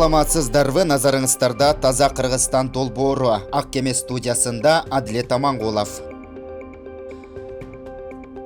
Саламатсыздарбы, назарыңыздарда Таза Кыргызстан долбоору. Ак кеме студиясында Адилет Амангулов.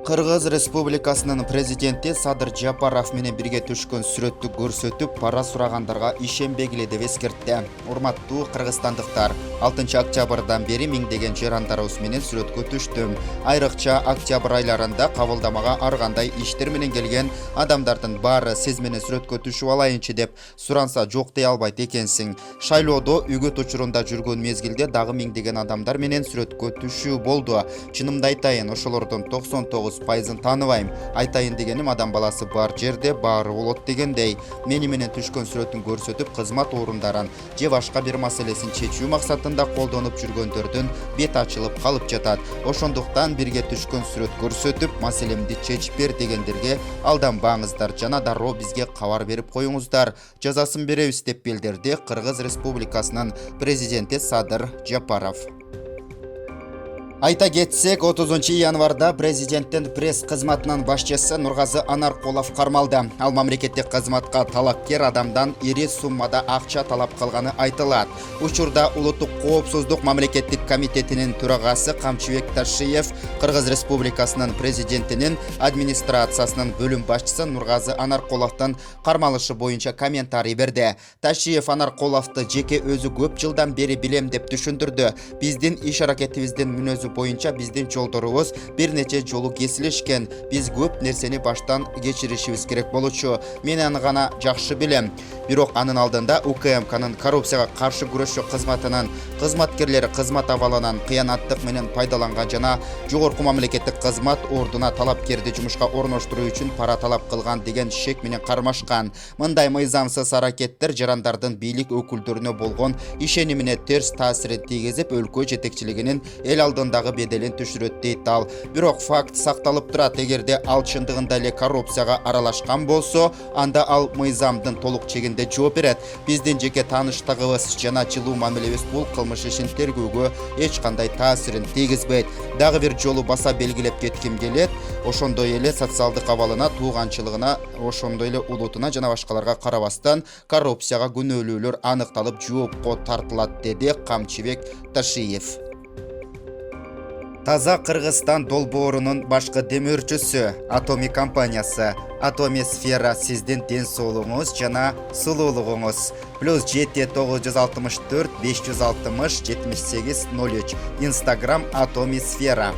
Кыргыз Республикасынын президенти Садыр Жапаров менен бирге түшкөн сүрөттү көрсөтүп, пара сурагандарга ишенбегиле деп эскертти. Урматтуу кыргызстандыктар, 6 октябрдан бери миңдеген жарандарыбыз менен сүрөткө түштүм. Айрыкча октябрь айларында кабылдамага ар кандай иштер менен келген адамдардын баары сиз менен сүрөткө түшүп алайынчы деп суранса жок дей албайт экенсиң. Шайлоодо үгүт учурунда жүргөн мезгилде дагы миңдеген адамдар менен сүрөткө түшүү болду. Чынымды айтайын, ошолордун 99% тааныбайм. Айтайын дегеним, адам баласы бар жерде баары болот дегендей. Мени менен түшкөн сүрөтүн көрсөтүп, кызмат орундарын же башка бир маселесин чечүү максатында колдонуп жүргөндөрдүн бет ачылып калып жатат. Ошондуктан бирге түшкөн сүрөт көрсөтүп, маселемди чечип бер дегендерге алданбаңыздар жана дароо бизге кабар берип коюңуздар. Жазасын беребиз деп билдирди Кыргыз Республикасынын президенти Садыр Жапаров. Айта кетсек, 30 январда президенттин пресс кызматынын башчысы Нургазы Анаркулов кармалды. Ал мамлекеттик кызматка талапкер адамдан ири суммада акча талап кылганы айтылат. Учурда Улуттук коопсуздук мамлекеттик комитетинин төрагасы Камчыбек Ташиев Кыргыз Республикасынын президентинин администрациясынын бөлүм башчысы Нургазы Анаркуловдун кармалышы боюнча комментарий берди. Ташиев Анаркуловду жеке өзү көп жылдан бери билем деп түшүндүрдү. Биздин иш аракетибиздин мүнөзү боюнча биздин жолдорубуз бир нече жолу кесилишкен. Биз көп нерсени баштан кечиришибиз керек болчу. Мен аны гана жакшы билем. Бирок анын алдында УКМКнын коррупцияга каршы күрөшүү кызматынын кызматкерлери кызмат абалынан кыянаттык менен пайдаланган жана жогорку мамлекеттик кызмат ордуна талапкерди жумушка орноштуруу үчүн пара талап кылган деген шек менен кармашкан. Мындай мыйзамсыз аракеттер жарандардын бийлик өкүлдөрүнө болгон ишенимине терс таасирин тийгизип, өлкө жетекчилигинин эл алдындагы беделин түшүрөт дейт ал. Бирок факт сакталып турат. Эгерде ал чындыгында эле коррупцияга аралашкан болсо, анда ал мыйзамдын толук чегинде жооп берет. Биздин жеке тааныштыгыбыз жана жылуу мамилебиз бул кылмыш ишин тергөөгө эч кандай таасирин тийгизбейт. Дагы бир жолу баса белгилеп кетким келет. Ошондой эле социалдык абалына, тууганчылыгына, ошондой эле улутуна жана башкаларга карабастан коррупцияга күнөөлүүлөр аныкталып жоопко тартылат, деди Камчыбек Ташиев. Таза Кыргызстан долбоорунун башкы демөөрчүсү Atomy компаниясы. Atomy Sfera сиздин ден соолугуңуз жана сулуулугуңуз. +7 964 560 78 03. Instagram Atomy Sfera.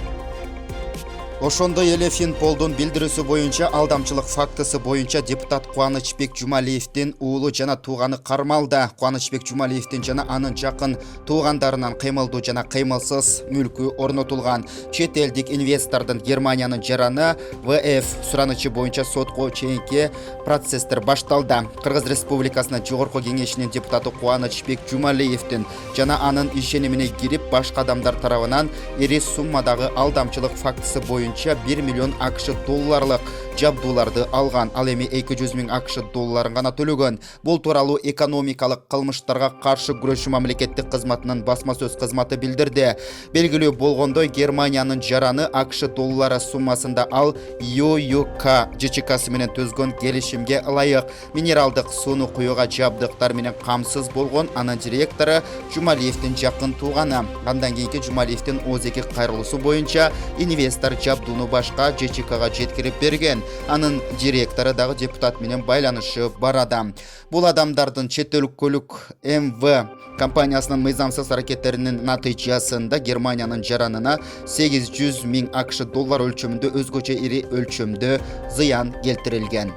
Ошондой эле Финполдун билдирүүсү боюнча алдамчылык фактысы боюнча депутат Кубанычбек Жумалиевдин уулу жана тууганы кармалды. Кубанычбек Жумалиевдин жана анын жакын туугандарынын кыймылдуу жана кыймылсыз мүлкү орнотулган. Чет элдик инвестордун Германиянын жараны ВФ суранычы боюнча сотко чейинки процесстер башталды. Кыргыз Республикасынын жогорку кеңешинин депутаты Кубанычбек Жумалиевдин жана анын ишенимине кирип башка адамдар тарабынан ири суммадагы алдамчылык фактысы боюнча 1 миллион АКШ долларлык жабдууларды алган. Ал эми 200 000 АКШ долларын гана төлөгөн. Бул тууралуу экономикалык кылмыштарга каршы күрөшүү мамлекеттик кызматынын басма сөз кызматы билдирди. Белгилүү болгондой, Германиянын жараны АКШ доллары суммасында ал ЮЮК ЖЧКсы менен түзгөн келишимге ылайык минералдык сууну куюуга жабдыктар менен камсыз болгон. Анын директору Жумалиевдин жакын тууганы. Андан кийинки Жумалиевдин ОЗЕК кайрылуусу боюнча инвестор жабдууну башка ЖЧКга жеткирип берген. Анын директору дагы депутат менен байланышы бар адам. Бул адамдардын чет өлкөлүк МВ компаниясынын мыйзамсыз аракеттеринин натыйжасында Германиянын жаранына 800 000 АКШ доллар өлчөмүндө өзгөчө ири өлчөмдө зыян келтирилген.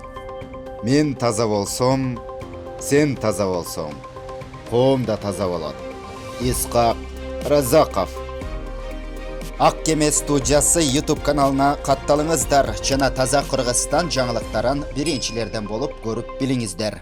Мен таза болсом, сен таза болсоң, коом да таза болот. Исхак Разаков. Ак кеме студиясы YouTube каналына катталыңыздар жана Таза Кыргызстан жаңылыктарын биринчилерден болуп көрүп билиңиздер.